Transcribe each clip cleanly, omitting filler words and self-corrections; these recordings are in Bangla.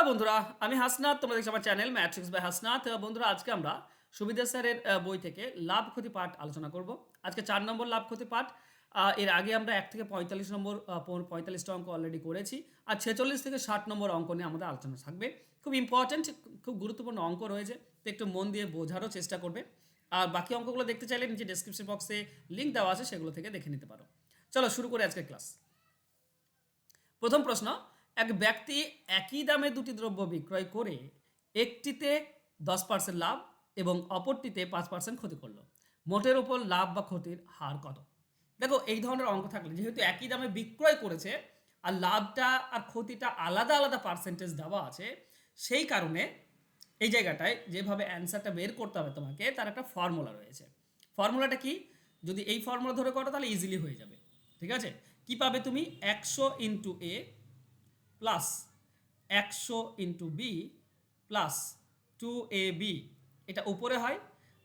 হ্যালো বন্ধুরা, আমি হাসনাত। তোমরা দেখছো আমার চ্যানেল ম্যাট্রিক্স বাই হাসনাত। বন্ধুরা, আজকে আমরা সুবিধা স্যারের বই থেকে লাভ ক্ষতি পাঠ আলোচনা করব। আজকে 4 নম্বর লাভ ক্ষতি পাঠ। এর আগে আমরা 1 থেকে 45 নম্বর 45টা অঙ্ক অলরেডি করেছি। আর 46 থেকে 60 নম্বর অঙ্ক নিয়ে আমাদের আলোচনা থাকবে। খুব ইম্পর্ট্যান্ট, খুব গুরুত্বপূর্ণ অঙ্ক রয়েছে, তো একটু মন দিয়ে বোঝারও চেষ্টা করবে। আর বাকি অঙ্কগুলো দেখতে চাইলে নিচে ডেসক্রিপশন বক্সে লিঙ্ক দেওয়া আছে, সেগুলো থেকে দেখে নিতে পারো। চলো শুরু করে আজকের ক্লাস। প্রথম প্রশ্ন, এক ব্যক্তি একই দামে দুটি দ্রব্য বিক্রয় করে একটিতে 10% লাভ এবং অপরটিতে 5% ক্ষতি করলো। মোটের ওপর লাভ বা ক্ষতির হার কত? দেখো, এই ধরনের অঙ্ক থাকলে যেহেতু একই দামে বিক্রয় করেছে আর লাভটা আর ক্ষতিটা আলাদা আলাদা পার্সেন্টেজ দেওয়া আছে, সেই কারণে এই জায়গাটায় যেভাবে অ্যান্সারটা বের করতে হবে তোমাকে, তার একটা ফর্মুলা রয়েছে। ফর্মুলাটা কি? যদি এই ফর্মুলা ধরে করো তাহলে ইজিলি হয়ে যাবে। ঠিক আছে, কি পাবে তুমি? 100 into A plus 100 into B plus 2ab, এটা উপরে হয়,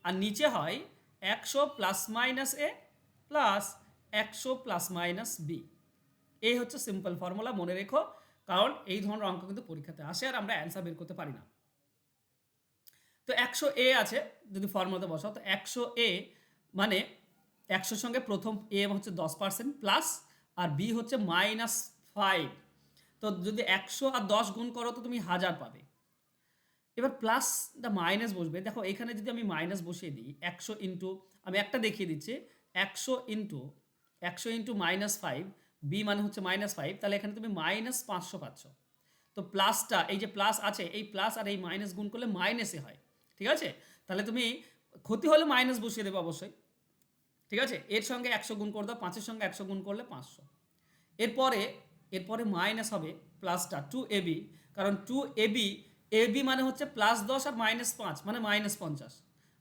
আর নিচে হয় 100 plus minus A plus 100 plus minus B. এই হচ্ছে সিম্পল ফর্মুলা, মনে রেখো, কারণ এই ধরনের অঙ্ক কিন্তু পরীক্ষাতে আসে আর আমরা অ্যান্সার বের করতে পারি না। তো 100 এ আছে, যদি ফর্মুলাতে বসাও তো 100 এ মানে 100 সঙ্গে প্রথম এ হচ্ছে 10% প্লাস আর বি হচ্ছে -5। তো যদি 100 আর 10 গুণ করো তো তুমি 1000 পাবে। এবার প্লাসটা মাইনাস বসবে। দেখো এখানে যদি আমি মাইনাস বসিয়ে দিই 100 ইন্টু, আমি একটা দেখিয়ে দিচ্ছি, 100 ইন্টু -5, বি মানে হচ্ছে -5, তাহলে এখানে তুমি -500 পাচ্ছ। তো প্লাসটা, এই যে প্লাস আছে, এই প্লাস আর এই মাইনাস গুণ করলে মাইনাসে হয়। ঠিক আছে, তাহলে তুমি ক্ষতি হলে মাইনাস বসিয়ে দেবে অবশ্যই। ঠিক আছে, এর সঙ্গে 100 গুণ করে দাও, 5-এর সঙ্গে 100 গুণ করলে 500। এরপরে এরপরে মাইনাস হবে প্লাসটা 2ab, কারণ 2ab, এবি মানে হচ্ছে +10 আর -5 মানে -50,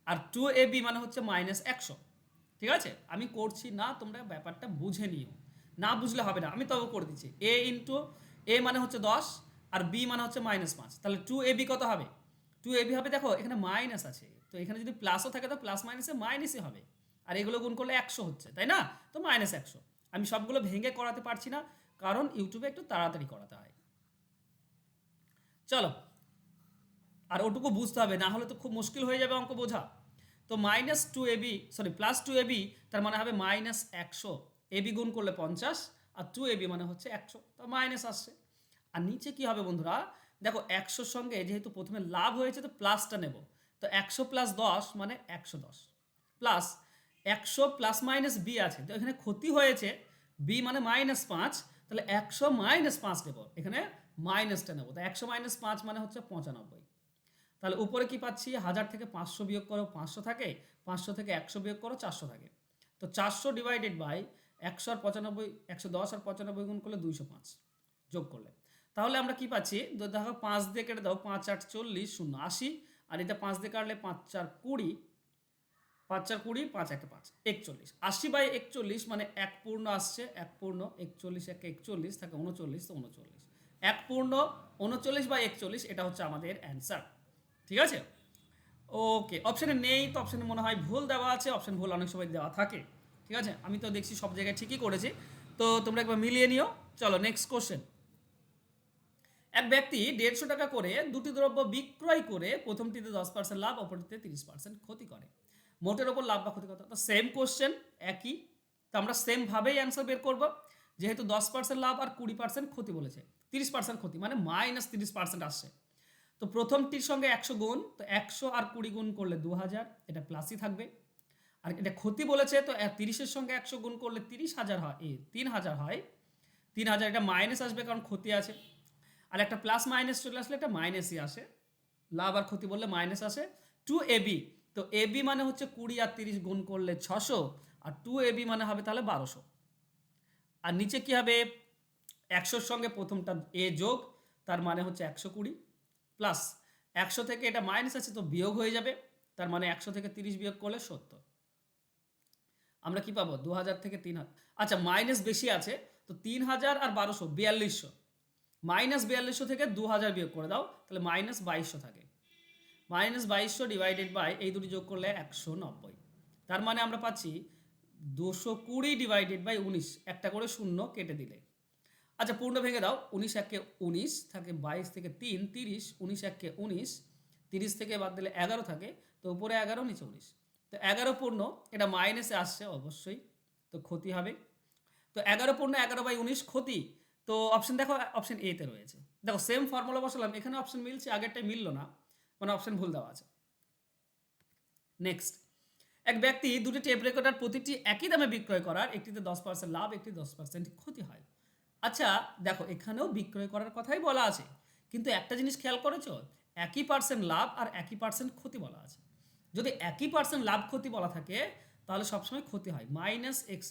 আর 2ab মানে হচ্ছে -100। ঠিক আছে, আমি করছি না, তোমরা ব্যাপারটা বুঝে নিও, না বুঝলে হবে না, আমি তবে করে দিচ্ছি। এ ইন্টু এ মানে হচ্ছে 10 আর বি মানে হচ্ছে -5, তাহলে 2ab কত হবে? 2ab হবে, দেখো এখানে মাইনাস আছে, তো এখানে যদি প্লাসও থাকে তো প্লাস মাইনাসে মাইনাসই হবে, আর এগুলো গুণ করলে 100 হচ্ছে, তাই না? তো -100। আমি সবগুলো ভেঙে করাতে পারছি না, কারণ ইউটিউবে একটু তাড়াতাড়ি করাতে হয়। চলো, আর ওটুকু বুঝতে হবে, না হলে তো খুব মুশকিল হয়ে যাবে অঙ্ক বোঝা। তো -2ab, সরি +2ab, তার মানে হবে -100। এবি গুণ করলে 50 আর 2ab মানে হচ্ছে 100, তো মাইনাস আসছে। আর নিচে কি হবে বন্ধুরা? দেখো 100-র সঙ্গে যেহেতু প্রথমে লাভ হয়েছে তো প্লাসটা নেব, তো 100 প্লাস 10 মানে 110 প্লাস 100 প্লাস মাইনাস বি আছে, তো এখানে ক্ষতি হয়েছে, বি মানে -5, তাহলে 100 -5 নেব, এখানে মাইনাসটা নেব, তো 100 -5 মানে হচ্ছে 95। তাহলে উপরে কি পাচ্ছি? 1000 থেকে 500 বিয়োগ করো 500 থাকে, 500 থেকে 100 বিয়োগ করো 400 থাকে। তো 400 ডিভাইডেড বাই 100 আর 95, 110 আর 95 গুণ করলে 205 যোগ করলে, তাহলে আমরা কি পাচ্ছি? দেখো 5 দিয়ে কেটে দাও, 5 8 40, 0 80, আর এটা 5 দিয়ে কাটলে 5 4 20, 5 4 20, 5 1 5 41, 80/41 মানে 1 পূর্ণ আসছে, 1 পূর্ণ 41, 1 41 থাকে 39, তো 39, 1 পূর্ণ 39/41, এটা হচ্ছে আমাদের অ্যান্সার। ঠিক আছে, ওকে। অপশানে নেই তো, অপশানে মনে হয় ভুল দেওয়া আছে, অপশান ভুল অনেক সময় দেওয়া থাকে। ঠিক আছে, আমি তো দেখছি সব জায়গায় ঠিকই করেছি, তো তোমরা একবার মিলিয়ে নিও। চলো নেক্সট কোশ্চেন। এক ব্যক্তি 150 টাকা করে দুটি দ্রব্য বিক্রয় করে প্রথমটিতে 10% লাভ, অপরটিতে 30% ক্ষতি করে। মোটের ওপর লাভ বা ক্ষতি কত? তো সেম কোশ্চেন, একই, তো আমরা সেম ভাবেই অ্যান্সার বের করব। যেহেতু 10% লাভ আর 20% ক্ষতি বলেছে, 30% ক্ষতি মানে -30% আসছে। তো প্রথমটির সঙ্গে 100 গুণ, তো 100 আর 20 গুণ করলে 2000, এটা প্লাসই থাকবে। আর এটা ক্ষতি বলেছে, তো 30-এর সঙ্গে 100 গুণ করলে 30,000 হয়, 3000 হয়, 3000, এটা মাইনাস আসবে কারণ ক্ষতি আছে। আর একটা প্লাস মাইনাস চলে আসলে একটা মাইনাসই আসে, লাভ আর ক্ষতি বললে মাইনাস আসে। 2ab, তো এবি মানে হচ্ছে 20 আর 30 গুণ করলে 600, আর 2ab মানে হবে তাহলে 1200। আর নিচে কি হবে? 100-র সঙ্গে প্রথমটা এ যোগ, তার মানে হচ্ছে 120, প্লাস 100 থেকে এটা মাইনাস আছে তো বিয়োগ হয়ে যাবে, তার মানে 100 থেকে 30 বিয়োগ করলে 70। আমরা কি পাবো? 2000 থেকে 3000, আচ্ছা মাইনাস বেশি আছে, তো 3000 আর 1200 4200, -4200 থেকে 2000 বিয়োগ করে দাও, তাহলে -2200 থাকে। -2200 ডিভাইডেড বাই এই দুটি যোগ করলে 190, তার মানে আমরা পাচ্ছি 220 ডিভাইডেড বাই 19, একটা করে শূন্য কেটে দিলে। আচ্ছা পূর্ণ ভেঙে দাও, 19 একে 19 থাকে, 22 থেকে 3 30, 19 একে 19, 30 থেকে বাদ দিলে 11 থাকে, তো উপরে 11 নিচে 19, তো 11 পূর্ণ, এটা মাইনাসে আসছে অবশ্যই, তো ক্ষতি হবে। তো 11 পূর্ণ 11/19 ক্ষতি, তো অপশন দেখো, অপশন এ তে রয়েছে। দেখো সেম ফর্মুলা বসালাম, এখানে অপশন মিলছে, আগেরটাই মিললো না, মানে অপশন ভুল দেওয়া আছে। নেক্সট, এক ব্যক্তি দুটি টেপ রেকর্ডার প্রতিটি একই দামে বিক্রয় করার, একটিতে 10% লাভ, একটি 10% ক্ষতি হয়। আচ্ছা দেখো এখানেও বিক্রয় করার কথাই বলা আছে, কিন্তু একটা জিনিস খেয়াল করেছো, একই পার্সেন্ট লাভ আর একই পার্সেন্ট ক্ষতি বলা আছে। যদি একই পার্সেন্ট লাভ ক্ষতি বলা থাকে তাহলে সবসময় ক্ষতি হয়, -x²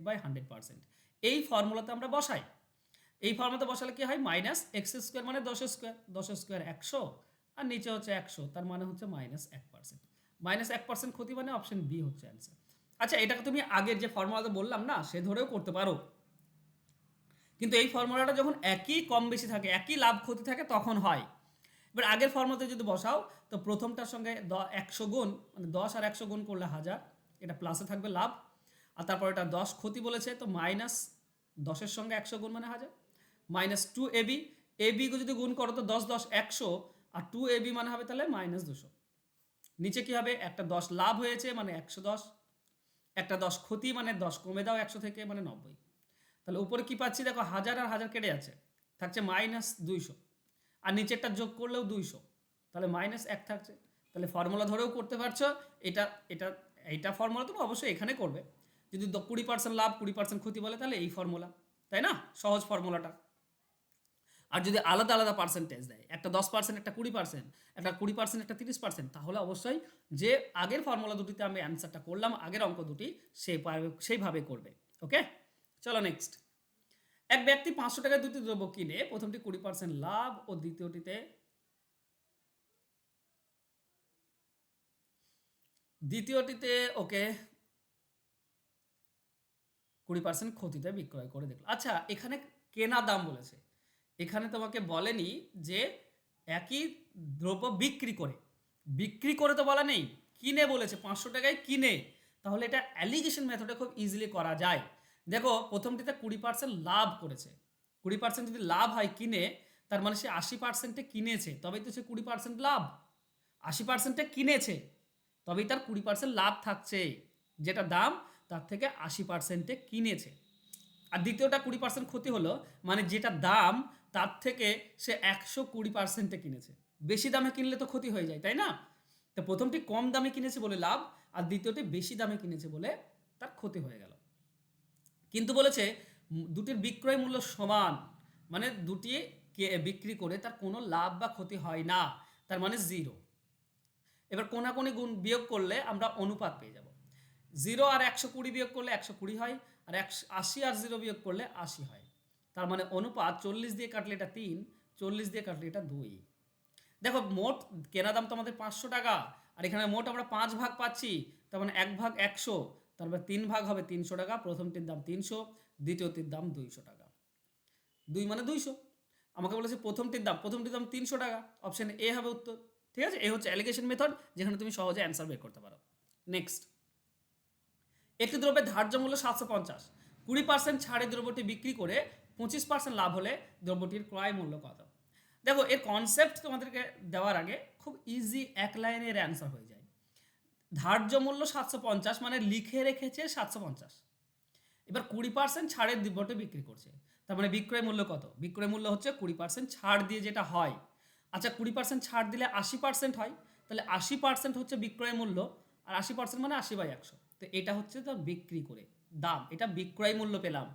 / 100%। এই ফর্মুলাতে আমরা বসাই, এই ফর্মুলাতে বসালে কি হয়, -x² মানে 10 স্কোয়ার, 10 স্কোয়ার 100, আর নিচে হচ্ছে 100, তার মানে হচ্ছে -1%। -1% ক্ষতি মানে অপশন বি হচ্ছে অ্যান্সার। আচ্ছা এটাকে তুমি আগের যে ফর্মুলাতে বললাম না, সে ধরেও করতে পারো, কিন্তু এই ফর্মুলাটা যখন একই কম বেশি থাকে, একই লাভ ক্ষতি থাকে, তখন হয়। এবার আগের ফর্মুলাতে যদি বসাও, তো প্রথমটার সঙ্গে 100 গুণ, মানে 10 আর 100 গুণ করলে 1000, এটা প্লাসে থাকবে লাভ, আর তারপর এটা 10 ক্ষতি বলেছে, তো -10-এর সঙ্গে 100 গুণ মানে 1000, -2ab, ab যদি গুণ করো তো 10 10 100, আর 2ab মানে হবে তাহলে -200। নিচে কি হবে, একটা 10 লাভ হয়েছে মানে 110, একটা 10 ক্ষতি মানে 10 কমে দাও 100 থেকে মানে 90, তাহলে উপরে কি পাচ্ছি দেখো, 1000 আর 1000 কেটে যাচ্ছে, থাকছে -200, আর নিচেরটা যোগ করলেও 200, তাহলে -1 থাকছে। তাহলে ফর্মুলা ধরেও করতে পারছো, এটা এটা এইটা ফর্মুলা তুমি অবশ্যই এখানে করবে, যদি 20% লাভ 20% ক্ষতি বলে তাহলে এই ফর্মুলা, তাই না, সহজ ফর্মুলাটা। আর যদি আলাদা আলাদা পার্সেন্টেজ দেয়, একটা 10%, একটা 20%, একটা 20%, একটা 30%, তাহলে অবশ্যই যে আগের ফর্মুলা দুটিতে আমি অ্যান্সারটা করলাম, আগের অঙ্ক দুটি সেইভাবে করবে। ওকে, চলো নেক্সট। এক ব্যক্তি 500 টাকায় দুটি দ্রব্য কিনে, প্রথমটি 20% লাভ ও দ্বিতীয়টিতে ওকে 20% ক্ষতিতে বিক্রয় করে দেখলো। আচ্ছা এখানে কেনা দাম বলেছে, এখানে তোমাকে বলেনি যে একই দ্রব্য বিক্রি করে তো বলা নেই, কিনে বলেছে, 500 টাকায় কিনে, তাহলে এটা অ্যালিগেশন মেথডে খুব ইজিলি করা যায়। দেখো প্রথমটিতে 20% লাভ করেছে, 20% যদি লাভ হয় কিনে, তার মানে সে 80%-এ কিনেছে, তবেই তো সে 20% লাভ, 80%-এ কিনেছে, তবেই তার 20% লাভ থাকছে, যেটা দাম তার থেকে 80%-এ কিনেছে। আর দ্বিতীয়টা 20% ক্ষতি হলো, মানে যেটা দাম তার থেকে সে 120%-এ কিনেছে, বেশি দামে কিনলে তো ক্ষতি হয়ে যায়, তাই না। তো প্রথমটি কম দামে কিনেছে বলে লাভ, আর দ্বিতীয়টি বেশি দামে কিনেছে বলে তার ক্ষতি হয়ে গেল। কিন্তু বলেছে দুটির বিক্রয় মূল্য সমান, মানে দুটি বিক্রি করে তার কোনো লাভ বা ক্ষতি হয় না, তার মানে 0। এবার কোনাকুনি গুণ বিয়োগ করলে আমরা অনুপাত পেয়ে যাব, 0 আর 120 বিয়োগ করলে 120 হয়, আর 80 আর 0 বিয়োগ করলে 80 হয়, তার মানে অনুপাত 40 দিয়ে কাটলে এটা 3, 40 দিয়ে কাটলে এটা 2। দেখো মোট কেনা দাম তো আমাদের 500 টাকা, আর এখানে মোট আমরা 5 ভাগ পাচ্ছি, তার মানে 1 ভাগ 100, তারপরে 3 ভাগ হবে 300 টাকা, প্রথমটির দাম 300, দ্বিতীয়টির দাম 200 টাকা, 2 মানে 200। আমাকে বলেছে প্রথমটির দাম 300 টাকা, অপশন এ হবে উত্তর। ঠিক আছে, এই হচ্ছে অ্যালিগেশন মেথড, যেখানে তুমি সহজে অ্যান্সার বের করতে পারো। নেক্সট, একটি দ্রব্যের ধার্য মূল্য 750, 20% ছাড়ে দ্রব্যটি বিক্রি করে 25% লাভ হলে দ্রব্যটির ক্রয় মূল্য কত। দেখো এর কনসেপ্ট তোমাদেরকে দেওয়ার আগে খুব ইজি এক লাইনের অ্যান্সার হয়ে যায়। ধার্য মূল্য 750 মানে লিখে রেখেছে 750, এবার 20% ছাড়ের দ্রব্যটি বিক্রি করছে, তার মানে বিক্রয় মূল্য কত, বিক্রয় মূল্য হচ্ছে 20% ছাড় দিয়ে যেটা হয়। আচ্ছা 20% ছাড় দিলে 80% হয়, তাহলে 80% হচ্ছে বিক্রয় মূল্য, আর 80% মানে 80/100, তো এটা হচ্ছে তার বিক্রি করে দাম, এটা বিক্রয় মূল্য পেলাম।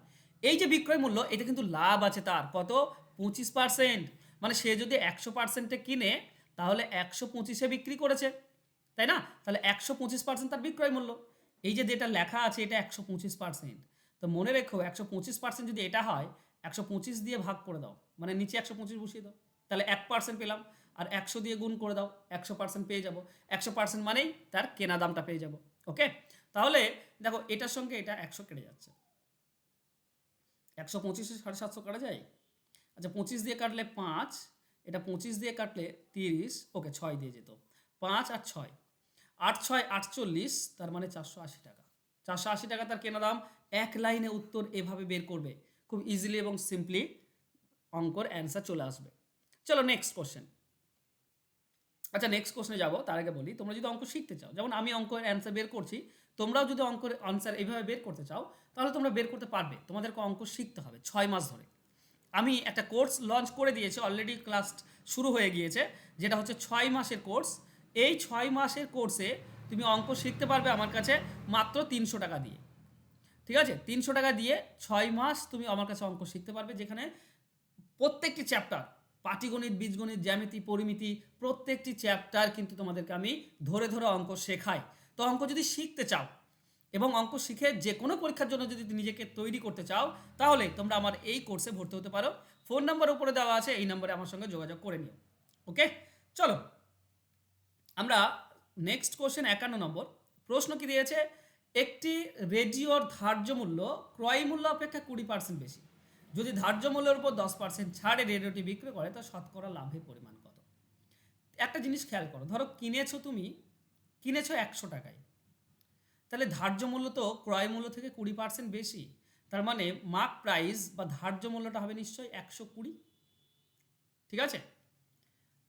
এই যে বিক্রয় মূল্য, এটা কিন্তু লাভ আছে তার কত, 25%, মানে সে যদি 100%-এ কিনে তাহলে 125-এ বিক্রি করেছে, তাই না, তাহলে 125% তার বিক্রয় মূল্য। এই যে যেটা লেখা আছে এটা 125%, তো মনে রেখো 125% যদি এটা হয়, 125 দিয়ে ভাগ করে দাও, মানে নিচে 125 বসিয়ে দাও, তাহলে 1% পেলাম, আর 100 দিয়ে গুণ করে দাও, 100% পেয়ে যাব, 100% মানেই তার কেনা দামটা পেয়ে যাব। ওকে, তাহলে দেখো এটার সঙ্গে এটা 100 কেটে যাচ্ছে, 125-এ 750 কাটা যায়। আচ্ছা 25 দিয়ে কাটলে 5, এটা 25 দিয়ে কাটলে 30, ওকে 6 দিয়ে যেত, 5 আর 6, 8 6 48, তার মানে 480 টাকা, 480 টাকা তার কেনা দাম। এক লাইনে উত্তর এভাবে বের করবে, খুব ইজিলি এবং সিম্পলি অঙ্কর অ্যান্সার চলে আসবে। চলো নেক্সট কোশ্চেন। আচ্ছা নেক্সট কোশ্চেনে যাবো, তার আগে বলি তোমরা যদি অঙ্ক শিখতে চাও, যেমন আমি অঙ্কের অ্যান্সার বের করছি, তোমরাও যদি অঙ্কের আনসার এইভাবে বের করতে চাও তাহলে তোমরা বের করতে পারবে। তোমাদেরকে অঙ্ক শিখতে হবে 6 মাস ধরে। আমি একটা কোর্স লঞ্চ করে দিয়েছি, অলরেডি ক্লাস শুরু হয়ে গিয়েছে, যেটা হচ্ছে 6 মাসের কোর্স। এই 6 মাসের কোর্সে তুমি অঙ্ক শিখতে পারবে আমার কাছে মাত্র 300 টাকা দিয়ে। ঠিক আছে, 300 টাকা দিয়ে 6 মাস তুমি আমার কাছে অঙ্ক শিখতে পারবে, যেখানে প্রত্যেকটি চ্যাপ্টার, পাটিগণিত, বীজগণিত, জ্যামিতি, পরিমিতি, প্রত্যেকটি চ্যাপ্টার কিন্তু তোমাদেরকে আমি ধরে ধরে অঙ্ক শেখাই। তো অঙ্ক যদি শিখতে চাও এবং অঙ্ক শিখে যে কোনো পরীক্ষার জন্য যদি নিজেকে তৈরি করতে চাও, তাহলে তোমরা আমার এই কোর্সে ভর্তি হতে পারো। ফোন নাম্বার উপরে দেওয়া আছে, এই নাম্বারে আমার সঙ্গে যোগাযোগ করে নিও। ওকে, চলো আমরা নেক্সট কোশ্চেন 51 নম্বর প্রশ্ন কি দিয়েছে, একটি রেডিওর ধার্য মূল্য ক্রয় মূল্য অপেক্ষা 20% বেশি, যদি ধার্য মূল্যের উপর 10% ছাড়ে রেডিওটি বিক্রি করে, তা শতকরা লাভের পরিমাণ কত? একটা জিনিস খেয়াল করো, ধরো তুমি কিনেছো 100 টাকায়, তাহলে ধার্য মূল্য তো ক্রয় মূল্য থেকে 20% বেশি, তার মানে মার্ক প্রাইস বা ধার্য মূল্যটা হবে নিশ্চয়ই 120। ঠিক আছে,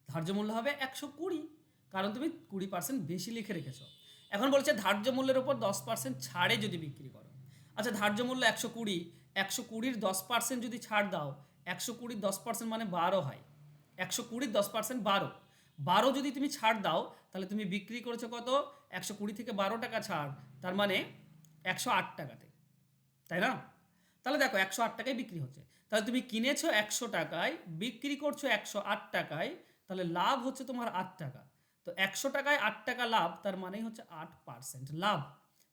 ধার্য মূল্য হবে 120, কারণ তুমি 20% বেশি লিখে রেখেছো। এখন বলছে ধার্য মূল্যের উপর 10% ছাড়ে যদি বিক্রি করো। আচ্ছা ধার্য মূল্য 120, 120-র 10% যদি ছাড় দাও, 120-র 10% মানে 12 হয়। 120-র 10% 12, 12 যদি তুমি ছাড় দাও তাহলে তুমি বিক্রি করেছো কত? 120 থেকে 12 টাকা ছাড়, তার মানে 108 টাকাতে, তাই না? তাহলে দেখো 108 টাকায় বিক্রি হচ্ছে, তাহলে তুমি কিনেছো 100 টাকায়, বিক্রি করছো 108 টাকায়, তাহলে লাভ হচ্ছে তোমার 8 টাকা। তো 100 টাকায় 8 টাকা লাভ, তার মানেই হচ্ছে 8% লাভ।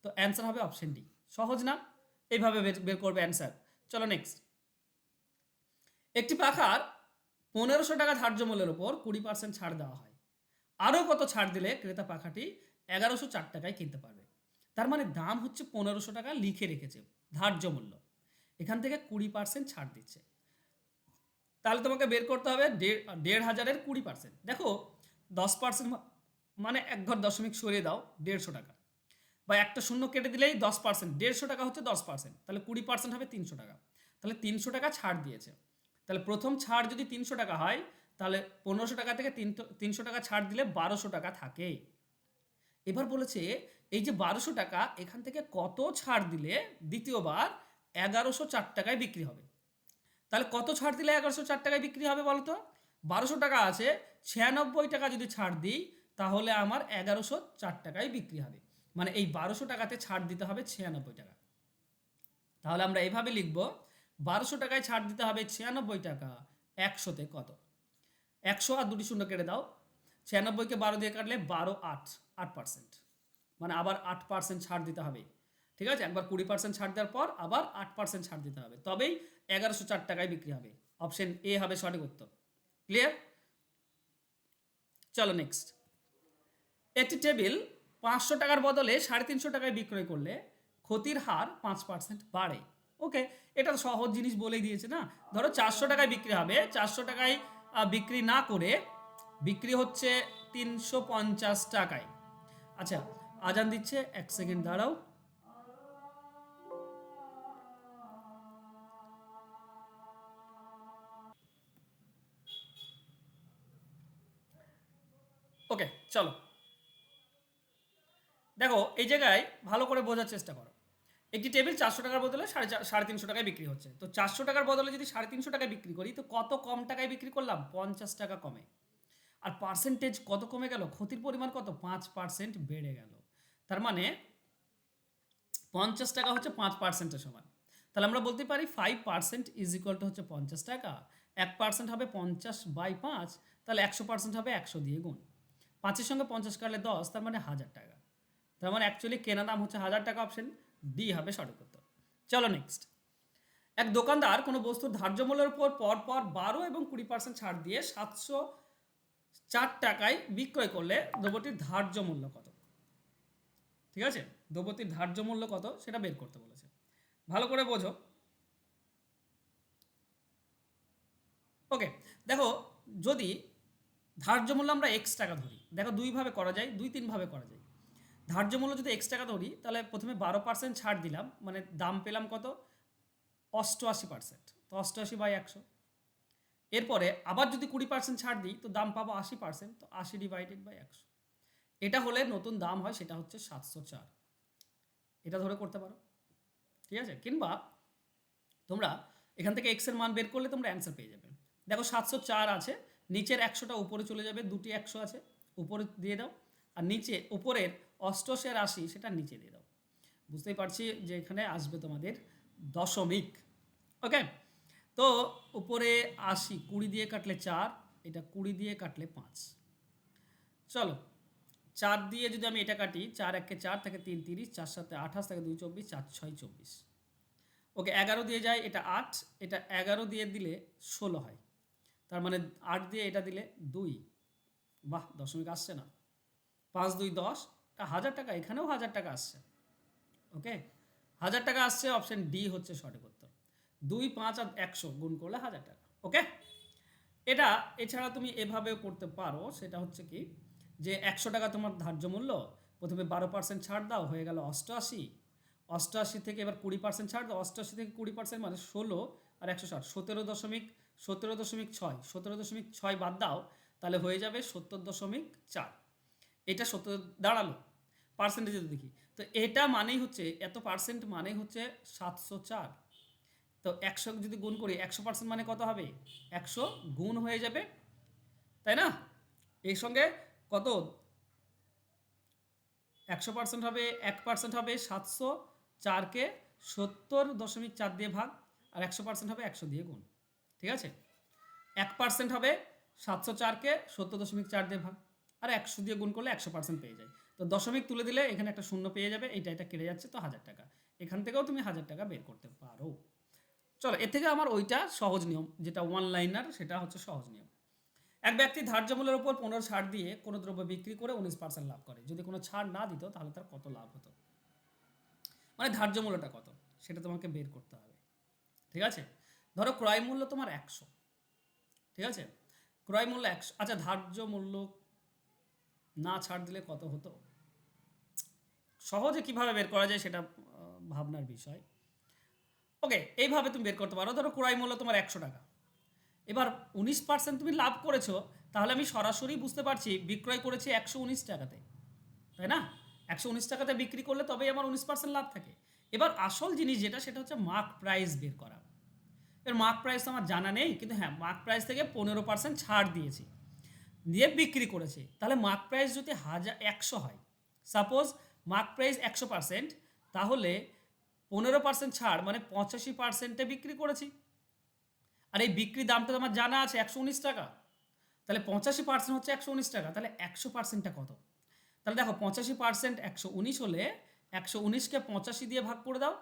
তো অ্যান্সার হবে অপশন ডি। সহজ না? এইভাবে বের করবে অ্যান্সার। চলো নেক্সট। একটি পাখার 1500 টাকা ধার্য মূল্যের উপর 20% ছাড় দেওয়া হয়, আরও কত ছাড় দিলে ক্রেতা পাখাটি 1104 টাকায় কিনতে পারবে? তার মানে দাম হচ্ছে 1500 টাকা লিখে রেখেছে ধার্য মূল্য, এখান থেকে 20% ছাড় দিচ্ছে, তাহলে তোমাকে বের করতে হবে 1500-এর 20%। দেখো 10% মানে এক ঘর দশমিক সরিয়ে দাও 150 টাকা, বা একটা শূন্য কেটে দিলেই 10%, 150 টাকা হচ্ছে 10%, তাহলে 20% হবে 300 টাকা, তাহলে 300 টাকা ছাড় দিয়েছে। তাহলে প্রথম ছাড় যদি 300 টাকা হয়, তাহলে 1500 টাকা থেকে 300 টাকা ছাড় দিলে 1200 টাকা থাকে। এবার বলেছে এই যে 1200 টাকা, এখান থেকে কত ছাড় দিলে দ্বিতীয়বার 1104 টাকায় বিক্রি হবে? তাহলে কত ছাড় দিলে 1104 টাকায় বিক্রি হবে বলো তো? 1200 টাকা আছে, 96 টাকা যদি ছাড় দিই তাহলে আমার 1104 টাকায় বিক্রি হবে, মানে এই 1200 টাকাতে ছাড় দিতে হবে 96 টাকা। তাহলে আমরা এভাবে লিখব, 1200 টাকায় ছাড় দিতে হবে 96 টাকা, 100-তে কত? 100 আর দুটি শূন্য কেটে দাও, 96-কে 12 দিয়ে কাটলে 12 8, 8%, মানে আবার 8% ছাড় দিতে হবে। ঠিক আছে, একবার 20% ছাড় দেওয়ার পর আবার 8% ছাড় দিতে হবে, তবেই 1104 টাকায় বিক্রি হবে। অপশন এ হবে সঠিক উত্তর। ক্লিয়ার? চলো নেক্সট। একটি টেবিল 500 টাকার বদলে 350 টাকায় বিক্রয় করলে ক্ষতির হার 5% বাড়ে। ওকে, এটা তো সহজ জিনিস বলেই দিয়েছে না। ধরো 400 টাকায় বিক্রি হবে, 400 টাকায় বিক্রি না করে বিক্রি হচ্ছে 350 টাকায়। আচ্ছা আজান দিচ্ছে, 1 সেকেন্ড দাঁড়াও। ওকে চলো, দেখো এই জায়গায় ভালো করে বোঝার চেষ্টা করো। একটি টেবিল 400 টাকার বদলে 350 টাকায় বিক্রি হচ্ছে, তো 400 টাকার বদলে যদি 350 টাকায় বিক্রি করি, তো কত কম টাকায় বিক্রি করলাম? 50 টাকা কমে। আর পার্সেন্টেজ কত কমে গেল? ক্ষতির পরিমাণ কত? 5% বেড়ে গেল। তার মানে 50 টাকা হচ্ছে 5%-এর সমান। তাহলে আমরা বলতে পারি 5% ইজ ইকুয়াল টু হচ্ছে 50 টাকা, 1% হবে 50/5, তাহলে 100% হবে 100 দিয়ে গুণ, 5-এর সঙ্গে 50 কাটলে 10, তার মানে 1000 টাকা। তার মানে অ্যাকচুয়ালি কেনা দাম হচ্ছে 1000 টাকা, অপশন ডি হবে সঠিক উত্তর। চলো নেক্সট। এক দোকানদার কোনো বস্তুর ধার্য মূল্যের উপর পরপর 12 এবং 20% ছাড় দিয়ে 704 টাকায় বিক্রয় করলে দ্রব্যটির ধার্য মূল্য কত? ঠিক আছে, দ্রব্যটির ধার্য মূল্য কত সেটা বের করতে বলেছে, ভালো করে বোঝো। ওকে, দেখো যদি ধার্য মূল্য আমরা এক্স টাকা ধরি, দেখো দুইভাবে করা যায়, 2-3 ভাবে করা যায়। ধার্য মূল্য যদি এক্স টাকা ধরি, তাহলে প্রথমে 12% ছাড় দিলাম, মানে দাম পেলাম কত? 88%, তো 88/100। এরপরে আবার যদি 20% ছাড় দিই তো দাম পাবো 80%, তো 80/100। এটা হলে নতুন দাম হয়, সেটা হচ্ছে 704। এটা ধরে করতে পারো, ঠিক আছে। কিংবা তোমরা এখান থেকে এক্স এর মান বের করলে তোমরা অ্যান্সার পেয়ে যাবে। দেখো 704 আছে, নিচের 100টা উপরে চলে যাবে, দুটি 100 আছে উপরে দিয়ে দাও, আর নিচে উপরের 88 আর 80 সেটা নিচে দিয়ে দাও। বুঝতেই পারছি যে এখানে আসবে তোমাদের দশমিক। ওকে, তো উপরে 80 20 দিয়ে কাটলে 4, এটা 20 দিয়ে কাটলে 5। চলো 4 দিয়ে যদি আমি এটা কাটি, 4 1 4 থাকে 3 30, 4 7 28 থাকে 2 24, 4 6 24। ওকে 11 দিয়ে যায়, এটা 8, এটা 11 দিয়ে দিলে 16 হয়, তার মানে 8 দিয়ে এটা দিলে 2। বাহ, দশমিক আসছে না। 5 2 10, 1000 টাকা, এখানেও 1000 টাকা আসছে। ওকে 1000 টাকা আসছে, অপশন ডি হচ্ছে সঠিক উত্তর। 2 5 আর 100 গুণ করলে 1000 টাকা। ওকে, এটা এছাড়া তুমি এভাবেও করতে পারো, সেটা হচ্ছে কি যে 100 টাকা তোমার ধার্য মূল্য, প্রথমে 12% ছাড় দাও, হয়ে গেল 88। 88 থেকে এবার 20% ছাড় দাও, 88 থেকে 20% মানে 16 আর 160, 17.6, 17.6 বাদ দাও, তাহলে হয়ে যাবে 70.4। এটা 70 দাঁড়ালো, পার্সেন্টেজ যদি দেখি তো এটা মানেই হচ্ছে, এত পার্সেন্ট মানেই হচ্ছে 704। তো 100 যদি গুণ করি, 100% মানে কত হবে, 100 গুণ হয়ে যাবে, তাই না। এর সঙ্গে কত 100% হবে, 1% হবে 704কে 70.4 দিয়ে ভাগ, আর 100% হবে 100 দিয়ে গুণ, ঠিক আছে। 1% হবে 704কে 70.4 দিয়ে ভাগ, আর 100 দিয়ে গুণ করলে 100% পেয়ে যায়। তো দশমিক তুলে দিলে এখানে একটা শূন্য পেয়ে যাবে, এটা কেটে যাচ্ছে, তো 1000 টাকা। এখান থেকেও তুমি 1000 টাকা বের করতে পারো। চলো এর থেকে আমার ওইটা সহজ নিয়ম, যেটা ওয়ান লাইনার, সেটা হচ্ছে সহজ নিয়ম। এক ব্যক্তি ধার্য মূল্যের উপর 15 ছাড় দিয়ে কোনো দ্রব্য বিক্রি করে 19% লাভ করে, যদি কোনো ছাড় না দিত তাহলে তার কত লাভ হতো, মানে ধার্য মূল্যটা কত সেটা তোমাকে বের করতে হবে, ঠিক আছে। ধরো ক্রয় মূল্য তোমার 100, ঠিক আছে, ক্রয় মূল্য 100। আচ্ছা, ধার্য মূল্য না ছাড় দিলে কত হতো, সহজে কিভাবে বের করা যায় সেটা ভাবনার বিষয়। ওকে, এইভাবে তুমি বের করতে পারো। ধরো ক্রয় মূল্য তোমার 100 টাকা, এবার 19% তুমি লাভ করেছো, তাহলে আমি সরাসরি বুঝতে পারছি বিক্রয় করেছি 119 টাকাতে, তাই না। 119 টাকাতে বিক্রি করলে তবেই আমার 19% লাভ থাকে। এবার আসল জিনিস যেটা, সেটা হচ্ছে মার্ক প্রাইস বের করা। এর মার্ক প্রাইস তো আমার জানা নেই, কিন্তু হ্যাঁ মার্ক প্রাইস থেকে 15% ছাড় দিয়েছি, দিয়ে বিক্রি করেছে, তাহলে মার্ক প্রাইস যদি 100 হয়, সাপোজ মার্ক প্রাইস 100%, তাহলে 15% ছাড় মানে 85%-এ বিক্রি করেছি। আর এই বিক্রি দামটা আমার জানা আছে 119 টাকা, তাহলে 85% হচ্ছে 119 টাকা, তাহলে 100%টা কত। তাহলে দেখো 85% 119 হলে 119কে 85 দিয়ে ভাগ করে দাও,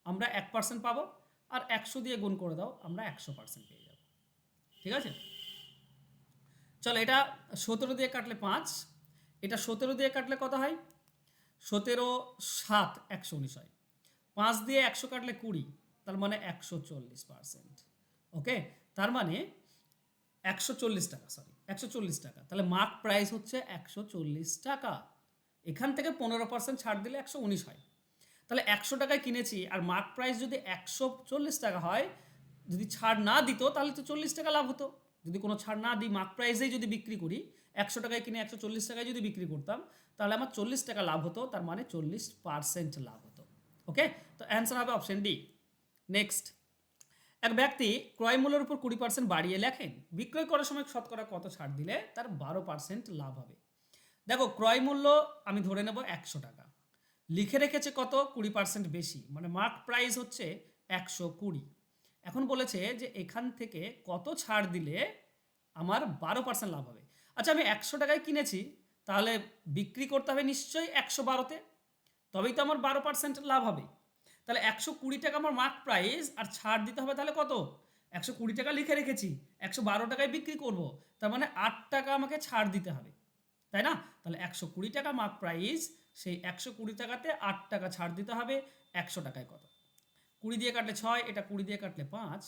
আমরা 1% পাবো, আর 100 দিয়ে গুণ করে দাও, আমরা 100% পেয়ে যাব, ঠিক আছে। চলো এটা 17 দিয়ে কাটলে 5, এটা 17 দিয়ে কাটলে কত হয়, 17 7 119 হয়, 5 দিয়ে 100 কাটলে 20, তার মানে 140%। ওকে, তার মানে 140 টাকা, সরি 140 টাকা, তাহলে মার্ক প্রাইস হচ্ছে 140 টাকা। এখান থেকে 15% ছাড় দিলে 119 হয়, তাহলে 100 টাকায় কিনেছি, আর মার্ক প্রাইস যদি 140 টাকা হয়, যদি ছাড় না দিত তাহলে তো 40 টাকা লাভ হতো। যদি কোনো ছাড় না দিই, মার্ক প্রাইসেই যদি বিক্রি করি, 100 টাকায় কিনে 140 টাকায় যদি বিক্রি করতাম, তাহলে আমার 40 টাকা লাভ হতো, তার মানে 40% লাভ হতো। ওকে, তো অ্যান্সার হবে অপশন ডি। নেক্সট, এক ব্যক্তি ক্রয় মূল্যের উপর 20% বাড়িয়ে লেখেন, বিক্রয় করার সময় শতকরা কত ছাড় দিলে তার 12% লাভ হবে। দেখো ক্রয় মূল্য আমি ধরে নেব 100 টাকা, লিখে রেখেছে কত 20% বেশি, মানে মার্ক প্রাইস হচ্ছে 120। এখন বলেছে যে এখান থেকে কত ছাড় দিলে আমার 12% লাভ হবে। আচ্ছা, আমি 100 টাকায় কিনেছি, তাহলে বিক্রি করতে হবে নিশ্চয়ই 112তে, তবেই তো আমার 12% লাভ হবে। তাহলে 120 টাকা আমার মার্ক প্রাইস, আর ছাড় দিতে হবে তাহলে কত, 120 টাকা লিখে রেখেছি, 112 টাকায় বিক্রি করব, তার মানে 8 টাকা আমাকে ছাড় দিতে হবে, তাই না। তাহলে 120 টাকা মার্ক প্রাইস, সেই 120 টাকাতে 8 টাকা ছাড় দিতে হবে, 100 টাকায় কত, 20 দিয়ে কাটলে 6, এটা 20 দিয়ে কাটলে 5,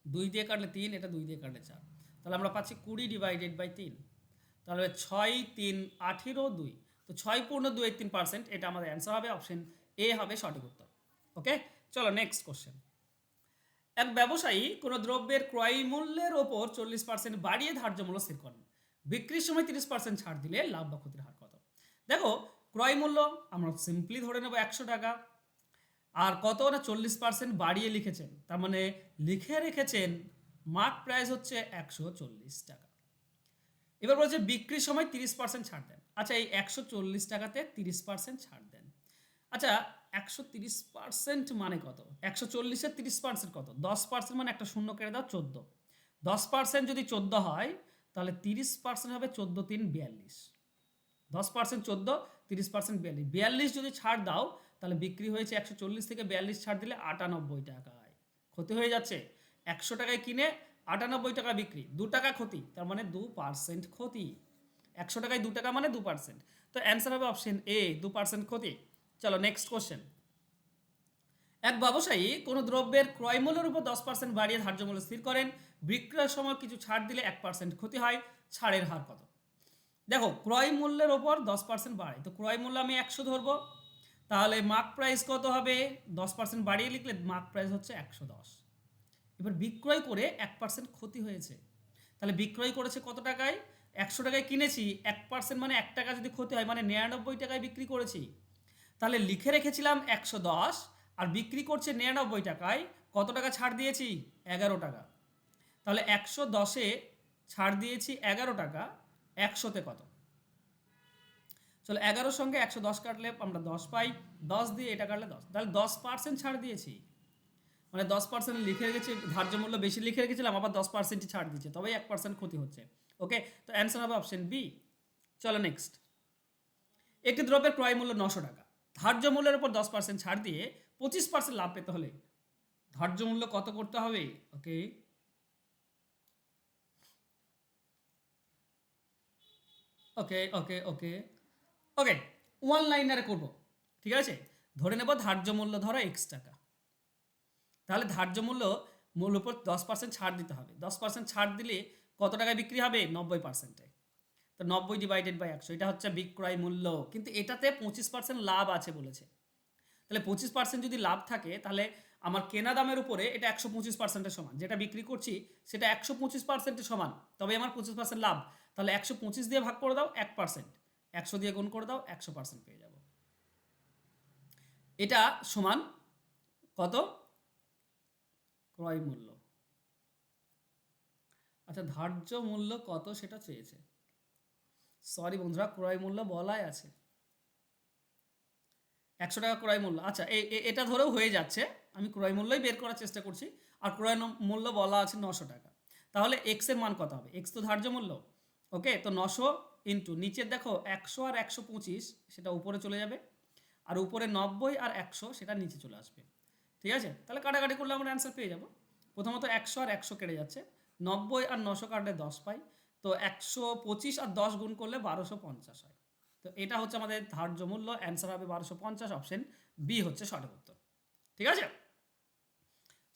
2 দিয়ে কাটলে 3, এটা 2 দিয়ে কাটলে 4, তাহলে আমরা পাচ্ছি 20/3। তাহলে 6 3 18 2, তো 6.283%, এটা আমাদের অ্যান্সার হবে, অপশন এ হবে সঠিক উত্তর। ওকে, চলো নেক্সট কোশ্চেন। এক ব্যবসায়ী কোনো দ্রব্যের ক্রয় মূল্যের ওপর 40% বাড়িয়ে ধার্য মূল্য স্থির করেন। বিক্রির সময় 30% ছাড় দিলে লাভ বা ক্ষতির হার কত? দেখো, ক্রয় মূল্য আমরা সিম্পলি ধরে নেব 100 টাকা, আর কত না 40% বাড়িয়ে লিখেছেন, তার মানে লিখে রেখেছেন মার্ক প্রাইস হচ্ছে 140 টাকা। এবার বলছে বিক্রির সময় 30% ছাড় দেন। আচ্ছা, এই 140 টাকাতে 30% ছাড় দেন। আচ্ছা, 130% মানে কত? 140-এর 30% কত? 10% মানে একটা শূন্য কেটে দাও, 14। 10% যদি 14 হয় তাহলে 30% হবে 14×3=42। 10% 14, 30% 42। 42 যদি ছাড় দাও তাহলে বিক্রি হয়েছে 140 থেকে 42 ছাড় দিলে 98 টাকায়। ক্ষতি হয়ে যাচ্ছে। 100 টাকায় কিনে 98 টাকা বিক্রি, 2 টাকা ক্ষতি, তার মানে 2% ক্ষতি। 100 টাকায় 2 টাকা মানে 2%। তো অ্যান্সার হবে অপশন এ, 2% ক্ষতি। চলো নেক্সট কোশ্চেন। এক ব্যবসায়ী কোনো দ্রব্যের ক্রয় মূল্যের উপর 10% বাড়িয়ে ধার্য মূল্য স্থির করেন। বিক্রয়ের সময় কিছু ছাড় দিলে 1% ক্ষতি হয়। ছাড়ের হার কত? দেখো, ক্রয় মূল্যের ওপর 10% বাড়ে, তো ক্রয় মূল্য আমি 100 ধরবো, তাহলে মার্ক প্রাইস কত হবে? 10% বাড়িয়ে লিখলে মার্ক প্রাইস হচ্ছে 110। এবার বিক্রয় করে 1% ক্ষতি হয়েছে, তাহলে বিক্রয় করেছে কত টাকায়? 100 টাকায় কিনেছি, 1% মানে 1 টাকা যদি ক্ষতি হয় মানে 99 টাকায় বিক্রি করেছি। তাহলে লিখে রেখেছিলাম 110 আর বিক্রি করছে 99 টাকায়, কত টাকা ছাড় দিয়েছি? 11 টাকা। তাহলে 110-এ ছাড় দিয়েছি 11 টাকা, 100-তে কত? চলো 11-র সঙ্গে 110 কাটলে আমরা 10 পাই, 10 দিয়ে এটা কাটলে 10, তাহলে 10% ছাড় দিয়েছি। মানে 10% লিখে রেখেছি, ধার্য মূল্য বেশি লিখে রেখেছিলাম, আবার 10%ই ছাড় দিচ্ছে, তবেই 1% ক্ষতি হচ্ছে। ওকে, তো অ্যান্সার হবে অপশন বি। চলো নেক্সট। একটি দ্রব্যের ক্রয় মূল্য 900 টাকা, ধার্য মূল্যের উপর 10% ছাড় দিয়ে 25% লাভ পেতে হলে ধার্য মূল্য কত করতে হবে? ওকে, ওকে ওকে ওকে ওকে, ওয়ান লাইনারে করবো, ঠিক আছে। ধরে নেব ধার্য মূল্য ধরো x টাকা, তাহলে ধার্য মূল্য উপর 10% ছাড় দিতে হবে। 10% ছাড় দিলে কত টাকায় বিক্রি হবে? 90%-এ। তো 90/100, এটা হচ্ছে বিক্রয় মূল্য, কিন্তু এটাতে 25% লাভ আছে বলেছে। তাহলে 25% যদি লাভ থাকে তাহলে আমার কেনা দামের উপরে এটা 125%-এর সমান, যেটা বিক্রি করছি সেটা 125%-এর সমান, তবে আমার 25% লাভ। তাহলে 125 দিয়ে ভাগ করে দাও 1%, 100 দিয়ে গুণ করে দাও, 100% পেয়ে যাব। এটা সমান কত? ক্রয় মূল্য। আচ্ছা, ধার্য মূল্য কত সেটা চেয়েছে। সরি বন্ধুরা, ক্রয় মূল্য বলাই আছে 100 টাকা ক্রয় মূল্য। আচ্ছা, এটা ধরেও হয়ে যাচ্ছে, আমি ক্রয় মূল্যই বের করার চেষ্টা করছি। আর ক্রয় মূল্য বলা আছে 900 টাকা, তাহলে এক্স এর মান কত হবে? এক্স তো ধার্য মূল্য। ওকে, তো 900 ইন্টু নিচের দেখো 100 আর 125 সেটা উপরে চলে যাবে, আর উপরে 90 আর 100 সেটা নিচে চলে আসবে। ঠিক আছে, তাহলে কাটাকাটি করলে আমরা অ্যান্সার পেয়ে যাব। প্রথমত 100 আর 100 কেটে যাচ্ছে, 90 আর 900 কাটলে 10 পাই, তো 125 আর 10 গুণ করলে 1250 হয়। তো এটা হচ্ছে আমাদের ধার্য মূল্য, অ্যান্সার হবে 1250, অপশন বি হচ্ছে সঠিক উত্তর। ঠিক আছে,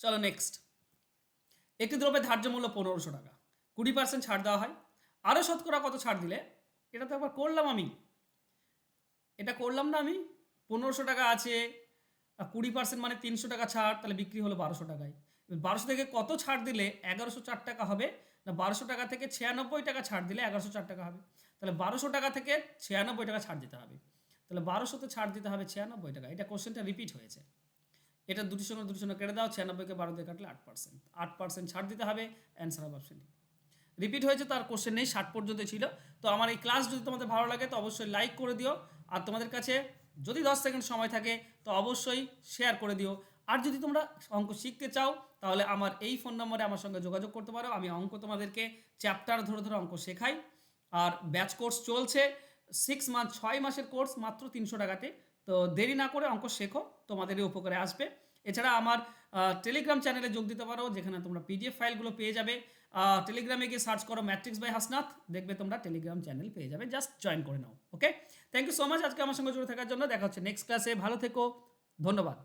চলো নেক্সট। একটি দ্রব্যের ধার্য মূল্য 1500 টাকা, 20% ছাড় দেওয়া হয়। আরও শতকরা কত ছাড় দিলে? এটা তো একবার করলাম আমি, এটা করলাম না আমি। 1500 টাকা আছে, 20% মানে 300 টাকা ছাড়, তাহলে বিক্রি হলো 1200 টাকায়। 1200 থেকে কত ছাড় দিলে 1104 টাকা হবে? না, 1200 টাকা থেকে 96 টাকা ছাড় দিলে 1104 টাকা হবে। তাহলে 1200 টাকা থেকে 96 টাকা ছাড় দিতে হবে, তাহলে 1200-তে ছাড় দিতে হবে 96 টাকা। এটা কোশ্চেনটা রিপিট হয়েছে, এটা দুটির সঙ্গে কেটে দাও, 96-কে 12 দিয়ে কাটলে 8%, 8% ছাড় দিতে হবে, অ্যান্সার হবে অপশন ডি। রিপিট হয়েছে, তার কোশ্চেন নেই, 60 পর্যন্ত ছিল। তো আমার এই ক্লাস যদি তোমাদের ভালো লাগে তো অবশ্যই লাইক করে দিও, আর তোমাদের কাছে যদি 10 সেকেন্ড সময় থাকে তো অবশ্যই শেয়ার করে দিও। আর যদি তোমরা অঙ্ক শিখতে চাও তাহলে আমার এই ফোন নম্বরে আমার সঙ্গে যোগাযোগ করতে পারো, আমি অঙ্ক তোমাদেরকে চ্যাপ্টার ধরে ধরে অঙ্ক শেখাই। আর ব্যাচ কোর্স চলছে, 6 মান্থ 6 মাসের কোর্স মাত্র 300 টাকাতে। তো দেরি না করে অঙ্ক শেখো, তোমাদেরই উপকারে আসবে। এছাড়া আমার টেলিগ্রাম চ্যানেলে যোগ দিতে পারো, যেখানে তোমরা পিডিএফ ফাইলগুলো পেয়ে যাবে। টেলিগ্রামে গিয়ে সার্চ করো ম্যাট্রিক্স বাই হাসনাথ, দেখবে তোমরা টেলিগ্রাম চ্যানেল পেয়ে যাবে, জাস্ট জয়েন করে নাও। ওকে, থ্যাংক ইউ সো মাচ আজকে আমার সঙ্গে জুড়ে থাকার জন্য। দেখা হচ্ছে নেক্সট ক্লাসে, ভালো থেকো, ধন্যবাদ।